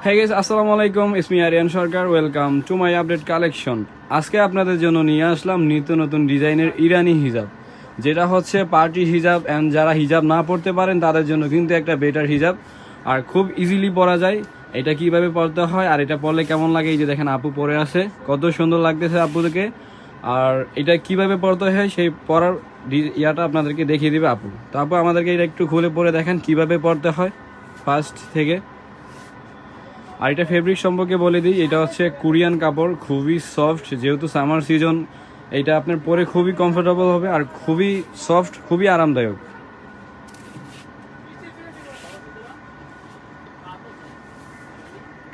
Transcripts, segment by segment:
Hey guys, আসসালামু আলাইকুম, it's me Ariyan Sarkar. Welcome to my update collection. আজকে আপনাদের জন্য নিয়ে আসলাম নিত্য নতুন ডিজাইনের ইরানি হিজাব, যেটা হচ্ছে পার্টি হিজাব। অ্যান্ড যারা হিজাব না পড়তে পারেন তাদের জন্য কিন্তু একটা বেটার হিজাব, আর খুব ইজিলি পরা যায়। এটা কিভাবে পরতে হয় আর এটা পরলে কেমন লাগে, এই যে দেখেন আপু পরে আছে, কত সুন্দর লাগতেছে আপুদেরকে। আর এটা কিভাবে পরতে হয় সেই পরার ইয়াটা আপনাদেরকে দেখিয়ে দিবে আপু। তো আপু আমাদেরকে এটা একটু খুলে পরে দেখেন কিভাবে পরতে হয় ফার্স্ট থেকে। আর এটা ফেব্রিক সম্পর্কে বলে দিই, এটা হচ্ছে কোরিয়ান কাপড়, খুবই সফট। যেহেতু সামার সিজন, এটা আপনার পরে খুবই কমফোর্টেবল হবে আর খুবই সফট, খুবই আরামদায়ক।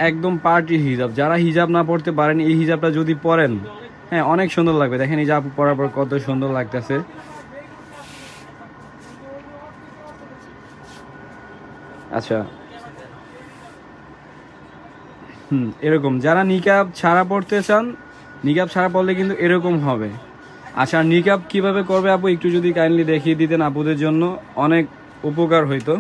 একদম পার্টি হিজাব। যারা হিজাব না পড়তে পারেন এই হিজাবটা যদি পরেন, হ্যাঁ অনেক সুন্দর লাগবে। দেখেন এই যে আপু পরার পর কত সুন্দর লাগতেছে। আচ্ছা, এরকম যারা নিকাব ছাড়া পড়তে চান, নিকাব ছাড়া পড়লে কিন্তু এরকম হবে। আচ্ছা, নিকাব কিভাবে করবে আপু একটু যদি কাইন্ডলি দেখিয়ে দিতেন, আপুদের জন্য অনেক উপকার হইতো।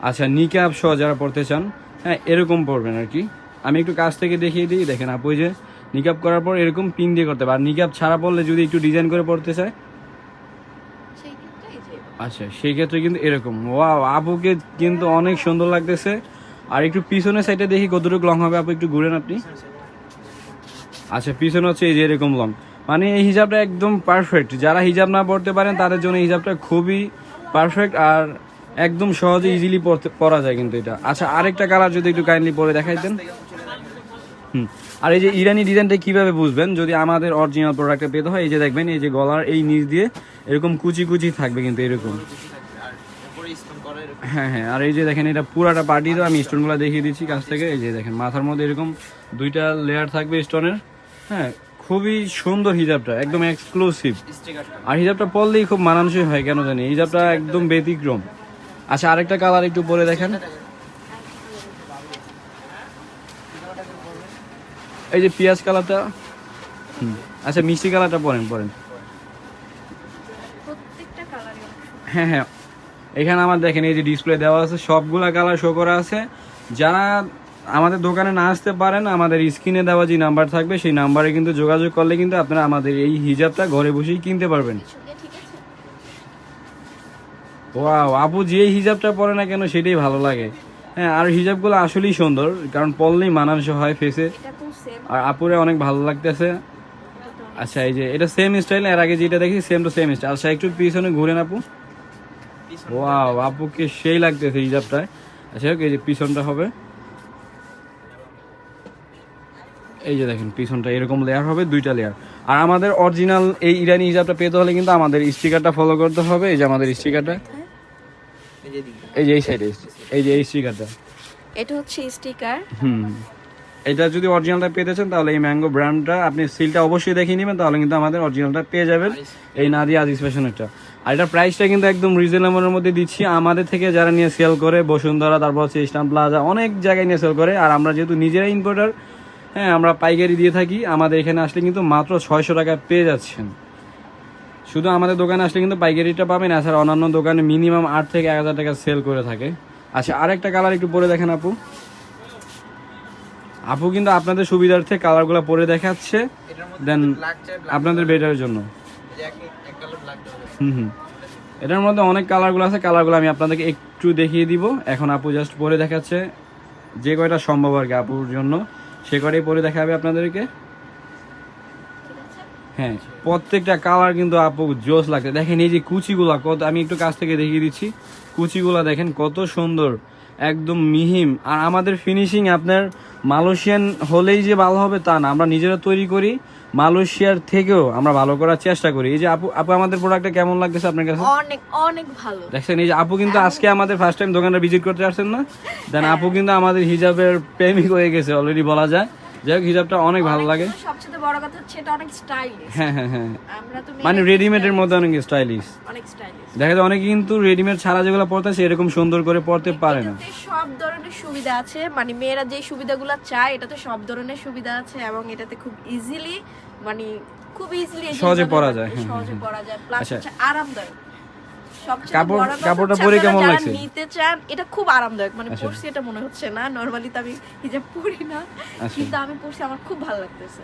আচ্ছা, নিকাব সহ যারা পড়তে চান, হ্যাঁ এরকম পড়বেন আর কি। আমি একটু কাছ থেকে দেখিয়ে দিই। দেখেন আপু যে নিকাব করার পর এরকম পিন দিয়ে করতে হবে। আর নিকাব ছাড়া পড়লে যদি একটু ডিজাইন করে পড়তে চায়, আচ্ছা সেই ক্ষেত্রে কিন্তু এরকম। ওয়াও, আপুকে কিন্তু অনেক সুন্দর লাগতেছে। আর একটু পিছনের সাইডে দেখি কতটুকু লং হবে আপু, একটু ঘুরেন আপনি। আচ্ছা, পিছনে হচ্ছে এই যে এরকম লং, মানে এই হিজাবটা একদম পারফেক্ট। যারা হিজাব না পড়তে পারেন তাদের জন্য এই হিজাবটা খুবই পারফেক্ট আর একদম সহজে ইজিলি পরা যায় কিন্তু এটা। আচ্ছা, আরেকটা কালার যদি একটু কাইন্ডলি পরে দেখাইতেন। আর এই যে ইরানি ডিজাইনটা কিভাবে বুঝবেন যদি আমাদের অরিজিনাল প্রোডাক্টটা পেতে হয়, এই যে দেখবেন এই যে গলার এই নিচ দিয়ে এরকম কুচি কুচি থাকবে কিন্তু এরকম। হ্যাঁ হ্যাঁ, আর এই যে দেখেন এটা পুরাটা পার্টি, তো আমি স্টোনগুলো দেখিয়ে দিচ্ছি কাছ থেকে। এই যে দেখেন মাথার মধ্যে এরকম দুইটা লেয়ার থাকবে স্টোনের। হ্যাঁ, খুবই সুন্দর হিজাবটা, একদম এক্সক্লুসিভ। আর হিজাবটা পরলেই খুব মানানসই হয় কেন জানি, হিজাবটা একদম ব্যতিক্রম। আচ্ছা, আরেকটা কালার একটু পরে দেখেন। এই যে পিঁয়াজ কালারটা, আচ্ছা মিষ্টি কালারটা পরেন পরেন। হ্যাঁ হ্যাঁ, এখানে আমার দেখেন এই যে ডিসপ্লে দেওয়া আছে, সবগুলা কালার শো করা আছে। যারা আমাদের দোকানে না আসতে পারেন, আমাদের স্ক্রিনে দেওয়া যে নাম্বার থাকবে সেই নাম্বারে কিন্তু যোগাযোগ করলে কিন্তু আপনারা আমাদের এই হিজাবটা ঘরে বসেই কিনতে পারবেন। ওয়াও, আপু যে হিজাবটা পরে না কেন সেটাই ভালো লাগে। হ্যাঁ, আর হিজাবগুলো আসলেই সুন্দর, কারণ পরলেই মানানসই হয় ফেসে। আর আপুরে অনেক ভালো লাগতেছে। আচ্ছা, এই যে এটা সেম স্টাইল, এর আগে যেটা দেখি সেম টু সেম স্টাইল। আচ্ছা, একটু পিছনে ঘুরেন আপু। ওয়াও, আপুকে সেই লাগতেছে হিজাবটায়। আচ্ছা, এই যে পিছনটা হবে, এই যে দেখেন পিছনটা এরকম লেয়ার হবে, দুইটা লেয়ার। আর আমাদের অরিজিনাল এই ইরানি হিজাবটা পেতে হলে কিন্তু আমাদের স্টিকারটা ফলো করতে হবে। এই যে আমাদের স্টিকারটা, এই যে এই সাইডে, এই যে এই স্টিকারটা, এটা হচ্ছে স্টিকার। এটা যদি অরিজিনালটা পেতে চান তাহলে এই ম্যাঙ্গো ব্র্যান্ডটা আপনি সিলটা অবশ্যই দেখিয়ে নেবেন, তাহলে কিন্তু আমাদের অরিজিনালটা পেয়ে যাবেন, এই নাদিয়া আজিজ ফ্যাশনেরটা। আর এটার প্রাইসটা কিন্তু একদম রিজনেবলের মধ্যে দিচ্ছি। আমাদের থেকে যারা নিয়ে সেল করে, বসুন্ধরা, তারপর হচ্ছে ইস্টার্ন প্লাজা, অনেক জায়গায় নিয়ে সেল করে। আর আমরা যেহেতু নিজেরাই ইম্পোর্টার, হ্যাঁ আমরা পাইকারি দিয়ে থাকি। আমাদের এখানে আসলে কিন্তু মাত্র 600 টাকা পেয়ে যাচ্ছেন। শুধু আমাদের দোকানে আসলে কিন্তু পাইকারিটা পাবেন, এছাড়া অন্যান্য দোকানে মিনিমাম 8 থেকে 1000 টাকা সেল করে থাকে। আচ্ছা, আরেকটা কালার একটু পরে দেখেন আপু। আপু কিন্তু আপনাদের সুবিধার্থে কালারগুলো পরে দেখাচ্ছে, দেন আপনাদের বেটারের জন্য। এটার মধ্যে অনেক কালারগুলো আছে, কালারগুলো আমি আপনাদেরকে একটু দেখিয়ে দিব। এখন আপু জাস্ট পরে দেখাচ্ছে যে কয়টা সম্ভব আর কি আপুর জন্য, সে কয়টাই পরে দেখাবে আপনাদেরকে। হ্যাঁ, প্রত্যেকটা কালার কিন্তু আপু জোস লাগছে। দেখেন এই যে কুচিগুলা কত, আমি একটু কাছ থেকে দেখিয়ে দিচ্ছি। কুচিগুলা দেখেন কত সুন্দর, একদম মিহিম। আর আমাদের ফিনিশিং আপনার মালয়েশিয়ান হলেই যে ভালো হবে তা না, আমরা নিজেরা তৈরি করি, মালয়েশিয়ার থেকেও আমরা ভালো করার চেষ্টা করি। এই যে আপু, আমাদের প্রোডাক্টটা কেমন লাগতেছে আপনার কাছে? অনেক অনেক ভালো। দেখছেন এই যে আপু কিন্তু আজকে আমাদের ফার্স্ট টাইম দোকানটা ভিজিট করতে আসছেন না, দেন আপু কিন্তু আমাদের হিজাবের প্রেমিক হয়ে গেছে অলরেডি বলা যায়। যাই হোক, হিজাবটা অনেক ভালো লাগে। সবচেয়ে বড় কথা হচ্ছে এটা অনেক স্টাইলিশ। হ্যাঁ হ্যাঁ হ্যাঁ, আমরা তো মানে রেডিমেডের মধ্যে অনেক স্টাইলিশ। অনেক স্টাইলিশ দেখা যায় অনেকে কিন্তু রেডিমেড ছাড়া যেগুলো পড়তেছে এরকম সুন্দর করে পড়তে পারে না। এটাতে সব ধরনের সুবিধা আছে, মানে মেয়েরা যে সুবিধাগুলো চায় এটাতে সব ধরনের সুবিধা আছে, এবং এটাতে খুব ইজিলি, মানে খুব ইজিলি সহজে পরা যায়। সহজে পরা যায়, প্লাস হচ্ছে আরামদায়ক। সবচেয়ে কাপড়- বড় কথা কাপড়টা হচ্ছে পরে আপনারা কেমন যারা লাগছে? নিতে চান এটা খুব আরামদায়ক, মানে আচ্ছা। পরছি এটা মনে হচ্ছে না, নরমালি তো আমি হিজাব পরি না, আচ্ছা। কিন্তু আমি পরছি আমার খুব ভালো লাগতেছে।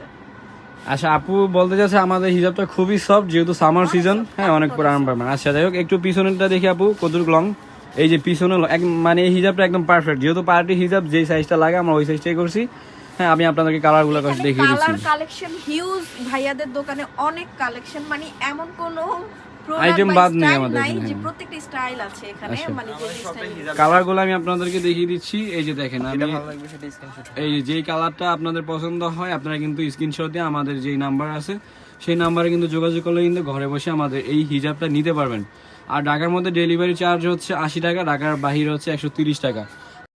আচ্ছা, আপু বলতে চাচ্ছে আমাদের হিজাবটা খুবই সফট, যেহেতু সামার সিজন, হ্যাঁ অনেক পরে আরাম পাবেন। আচ্ছা যাই হোক, একটু পিছনেরটা দেখি আপু কতটুকু লং। এই যে পিছনে মানে এই হিজাবটা একদম পারফেক্ট, যেহেতু পার্টি হিজাব যেই সাইজটা লাগে আমরা ওই সাইজটাই করছি। হ্যাঁ আমি আপনাদেরকে কালারগুলো দেখিয়ে দিচ্ছি। কালার কালেকশন হিউজ, ভাইয়াদের দোকানে অনেক কালেকশন, মানে এমন কোনো Item বাদ নেই আমাদের নাই এখানে, যে হ্যাঁ। প্রত্যেকটা স্টাইল আছে এখানে, আচ্ছা। মানে যে স্টাইল কালারগুলো আমি আপনাদেরকে দেখিয়ে দিচ্ছি। এই যে দেখেন, আমি এই যে যেই কালারটা আপনাদের পছন্দ হয় আপনারা কিন্তু স্ক্রিনশট দিয়ে আমাদের যেই নাম্বার আছে সেই নাম্বারে কিন্তু যোগাযোগ করলে কিন্তু ঘরে বসে আমাদের এই হিজাবটা নিতে পারবেন। আর ঢাকার মধ্যে ডেলিভারি চার্জ হচ্ছে 80 টাকা, ঢাকার বাহিরে হচ্ছে 130 টাকা।